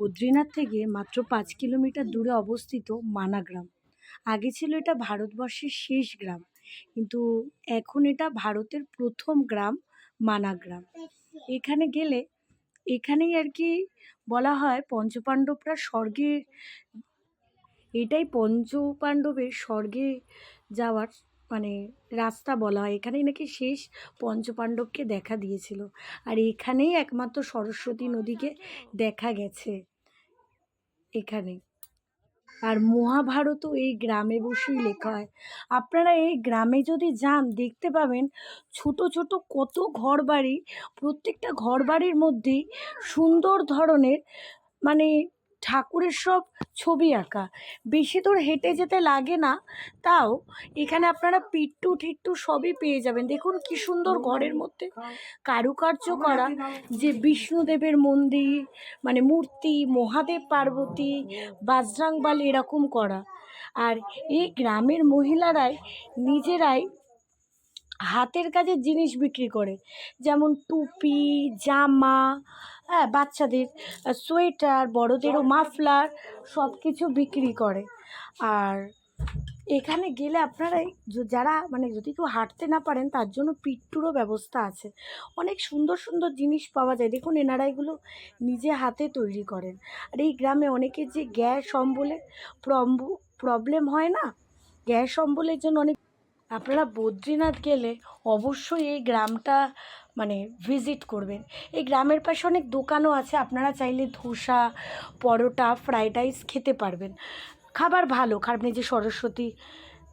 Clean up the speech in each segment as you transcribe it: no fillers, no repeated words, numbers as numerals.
বদ্রীনাথ থেকে মাত্র ৫ কিলোমিটার দূরে অবস্থিত মানা গ্রাম। আগে ছিল এটা ভারতবর্ষের শেষ গ্রাম, কিন্তু এখন এটা ভারতের প্রথম গ্রাম, মানা গ্রাম। এখানে গেলে এখানেই আর কি বলা হয় পঞ্চপাণ্ডবরা স্বর্গে, এটাই পঞ্চপাণ্ডবের স্বর্গে যাওয়ার মানে রাস্তা বলা হয়। এখানেই নাকি শেষ পঞ্চপাণ্ডবকে দেখা দিয়েছিল, আর এখানেই একমাত্র সরস্বতী নদীকে দেখা গেছে এখানে। আর মহাভারতও এই গ্রামে বসেই লেখা হয়। আপনারা এই গ্রামে যদি যান দেখতে পাবেন ছোট ছোট কত ঘরবাড়ি, প্রত্যেকটা ঘরবাড়ির মধ্যেই সুন্দর ধরনের মানে ঠাকুরের সব ছবি আঁকা। বেশি দূর হেঁটে যেতে লাগে না, তাও এখানে আপনারা পিট্টু ঠিট্টু সবই পেয়ে যাবেন। দেখুন কি সুন্দর ঘরের মধ্যে কারুকার্য করা, যে বিষ্ণুদেবের মন্দির মানে মূর্তি, মহাদেব পার্বতী, বাজরাংবালী এরকম করা। আর এই গ্রামের মহিলারাই নিজেরাই হাতের কাজের জিনিস বিক্রি করে, যেমন টুপি, জামা, হ্যাঁ বাচ্চাদের সোয়েটার, বড়দেরও মাফলার, সব কিছু বিক্রি করে। আর এখানে গেলে আপনারা যারা মানে যদি কেউ হাঁটতে না পারেন তার জন্য পিট্টুরও ব্যবস্থা আছে। অনেক সুন্দর সুন্দর জিনিস পাওয়া যায়। দেখুন এনারা এগুলো নিজে হাতে তৈরি করেন। আর এই গ্রামে অনেকের যে গ্যাস অম্বলের প্রবলেম হয় না, গ্যাস অম্বলের জন্য অনেক, আপনারা বদ্রীনাথ গেলে অবশ্যই এই গ্রামটা মানে ভিজিট করবেন। এই গ্রামের পাশে অনেক দোকানও আছে, আপনারা চাইলে ধোসা, পরোটা, ফ্রাইড রাইস খেতে পারবেন। খাবার ভালো, খারাপ নেই। যে সরস্বতী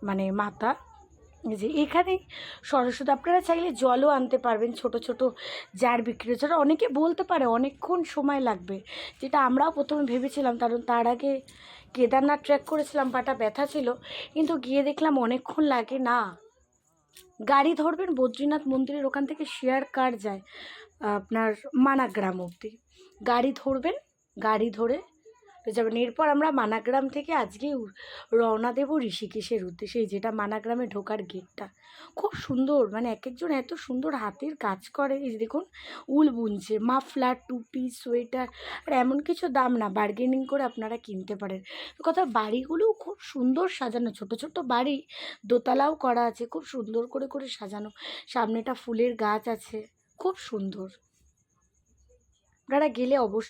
মানে মাতা, যে এখানেই সরস্বতী, আপনারা চাইলে জলও আনতে পারবেন, ছোট ছোট জার বিক্রি হচ্ছে। অনেকে বলতে পারে অনেকক্ষণ সময় লাগবে, যেটা আমরাও প্রথমে ভেবেছিলাম, কারণ তার আগে কেদারনাথ ট্রেক করেছিলাম, পাটা ব্যথা ছিল, কিন্তু গিয়ে দেখলাম অনেকক্ষণ লাগে না। গাড়ি ধরবেন বদ্রীনাথ মন্দিরের ওখান থেকে শেয়ার কার যায় আপনার মানাগ্রাম অবধি, গাড়ি ধরবেন, গাড়ি ধরে যাবেন। এরপর আমরা মানাগ্রাম থেকে আজকেই রওনা দেবো ঋষিকেশের উদ্দেশ্যে, যেটা মানাগ্রামে ঢোকার গেটটা। খুব সুন্দর, মানে এক একজন এত সুন্দর হাতের কাজ করে। এই যে দেখুন উল বুনছে, মাফলার, টুপি, সোয়েটার, আর এমন কিছু দাম না, বার্গেনিং করে আপনারা কিনতে পারেন। কথা বাড়িগুলোও খুব সুন্দর সাজানো, ছোট ছোট বাড়ি, দোতলাও করা আছে, খুব সুন্দর করে করে সাজানো। সামনেটা ফুলের গাছ আছে, খুব সুন্দর। আপনারা গেলে অবশ্যই